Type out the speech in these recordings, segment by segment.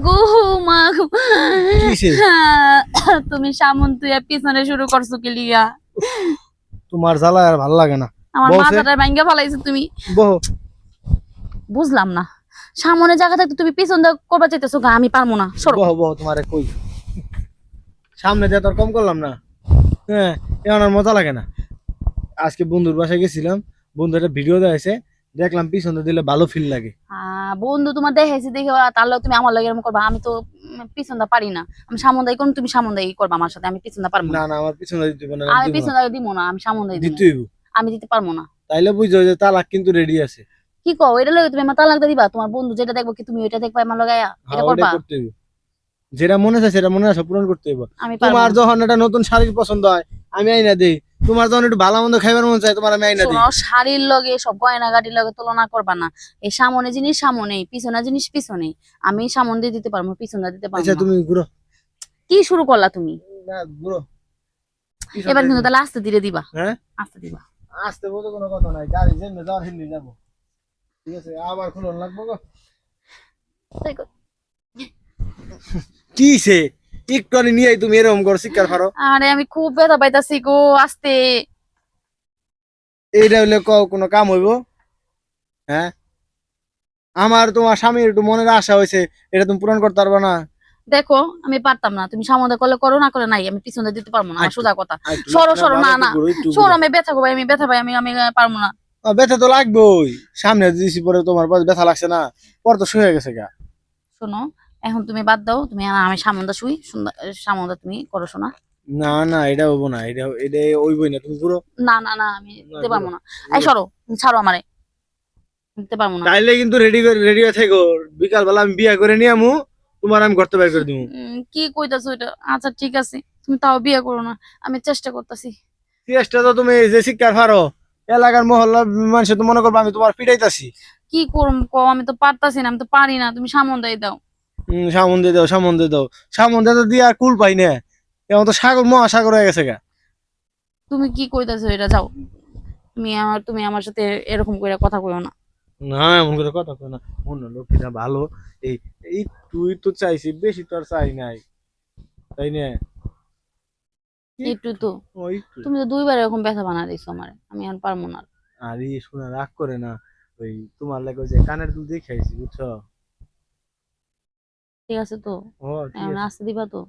গো মা গো। কিসে? তুমি সামন তুই পিছনে শুরু করছো কি লিগা? তোমার জ্বালা আর ভালো লাগে না। আমার বসে মাথাটা ভাঙ্গা ফেলাইছো তুমি। বহ। বুঝলাম না, সামনে জায়গা থাকতে তুমি পিছন দিয়ে করবা চাইতেছো, আমি পারবো না, সরো। বহ বহ, তোমারে কই সামনে দিয়ে তোর কম করলাম না। হ্যাঁ, এখন আর মজা লাগে না। আজকে বন্ধুর বাসায় গেছিলাম, বন্ধু একটা ভিডিও দেখাইছে, দেখলাম পিছনে দিলে ভালো ফিল লাগে। বন্ধু তোমার দেখাইছি দেখে তাহলে তুমি আমার লাগে এরকম করবা? আমি তো পিছন দা পারি না। আমি সামন দাই কোন, তুমি সামন দাই করবা আমার সাথে, আমি পিছন দা পারবো না না। না, আমার পিছনে দিতে হবে না, আমি দিব না। পিছন দা দিব না, আমি সামন দাই দিব। দিতে হইব। আমি দিতে পারবো না। তাইলে বুঝছো যে তালাক কিন্তু রেডি আছে। কি কও, এটা লাগে তুমি আমার তালাক দিবা? তোমার বন্ধু যেটা দেখবো কি তুমি ওইটা দেখবা আমার লাগায়া? হ্যাঁ, এটা ওইটাই করবা? করতে হইব। যেটা মনে আছে সেটা মনে আছে পূরণ করতে হইব। আমি পারবো তোমার না। যখন একটা নতুন শাড়ির পছন্দ হয় আমি আইনা দেই, তোমার যখন একটু ভালো মন্দ খাইবার মন চায় তোমার আমি আইনা দেই। শোনো, শাড়ির লগে সব গয়না গাটির লগে তুলনা করবা না। এই সামনে জিনিস সামনেই, পিছনে জিনিস পিছনেই। আমি সামন দিয়ে দিতে পারবো, পিছন দিয়ে দিতে পারবো আচ্ছা না। তুমি ঘুরো। কি শুরু করলা তুমি? না ঘুরো। এবার কিন্তু তাহলে আস্তে ধীরে দিবা। হ্যাঁ, আস্তে দিবা। আসতে বলতে কোনো কথা নাই, গাড়ি যেমনি যাওয়ার সেমনি যাবো। ঠিক আছে, আবার খুলন লাগবো গো। তাই কর। কিসে একটু আনি নিয়ে তুমি এরকম করো শিক্ষার পারো? আরে আমি খুব ব্যথা পাইতাছি গো, আস্তে। এইটা হইলে কোনো কাম হইব? হ্যাঁ, আমার তোমার স্বামীর একটু মনের আশা হয়েছে, এটা তুমি পূরণ করতে পারবে না। দেখো আমি পারতাম না, তুমি সামনে করলে করো, না করে নাই, আমি পিছনে দিতে পারবো না, আমার আচ্ছা, সোজা কথা। আচ্ছা, সরো না, সরো, ভালো না একটু না ঘুরো, একটু সরো, ঘুরো। আমি ব্যথা পাই, আমি ব্যথা পাই, আমি পারবো না। ব্যথা তো লাগবেই, সামনে দিছি পরে তোমার ব্যথা লাগছে না, পর তো শুয়ে গেছে গা। শোনো, এখন তুমি বাদ দাও, তুমি আমি সামন্দা শুই, সুন্দর সামন্দা তুমি করো, শোনা। না না, এটা হবো না, এটা এটা হইবই না, তুমি ঘুরো। না না না, আমি না, দিতে পারবো ঘুরো, না। এই ঘুরো। সরো, ছাড়ো আমারে, দিতে পারবো না। তাইলে কিন্তু রেডি হয়ে থেকো, বিকাল বেলা আমি বিয়া করে নিয়ে আমু, তোমার আমি ঘর থেকে বের করে দিব। কি কইতাছো এটা? আচ্ছা ঠিক আছে, তুমি তাও বিয়ে করো না, আমি চেষ্টা করতেছি। চেষ্টা তো তুমি যে শিক্ষার পারো, এলাকার মহল্লার মানুষ তো মনে করবো আমি তোমার পিটাইতাছি। কি করব কও, আমি তো পারতাছি না, আমি তো পারি না, তুমি সামন্দাই দাও। সামন দিয়ে দাও, সামন দিয়ে দাও, সামন দিয়ে তো দিয়ে আর কুল পাই না, এমন তো সাগর মহাসাগর হয়ে গেছে গা। তুমি কি কইতাছো এটা? যাও, তুমি আমার সাথে এরকম করে কথা কইও না। না, এমন করে কথা কয় না, অন্য লোকটা ভালো। এই এই তুই তো চাইছি, বেশি তো আর চাই নাই, তাই না? একটু তো, ওই একটু। তুমি তো দুইবার এরকম ব্যথা বানা দিছো আমারে, আমি আর পারবো না। আর এই শোনা রাগ করে না, ওই তোমার লাগে ওই যে কানের দুল দিয়ে খাইছি বুঝছো। ঠিক আছে তো, ও ঠিক এখন আছে, আসতে দিবা তো?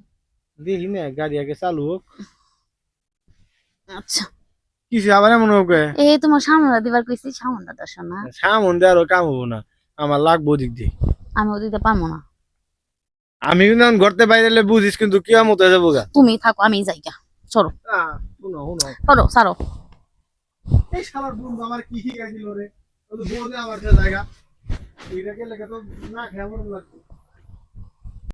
দেখি না গাড়ি আগে চালু হোক। আচ্ছা, কিছু আবার এমন হোক এই তোমার সামনে দিবার কইছি, সামনে দর্শন না। সামন দিয়ে আরো কাম হবো না, আমার লাগবো দিক দিয়ে। আমি ও দিতে পারবো না। আমি কিন্তু এখন ঘরতে বাইরে এলে বুঝিস কিন্তু কি মতো হয়ে যাবো গা। তুমি থাকো, আমি যাই গা। সরো শুনো শুনো, সরো সারো। এই শালার বন্ধু আমার কি শিখাই দিল রে, ওই বউরে আমার যে জায়গা এইটাকে লেগে তো না খেয়ে আমার লাগতো।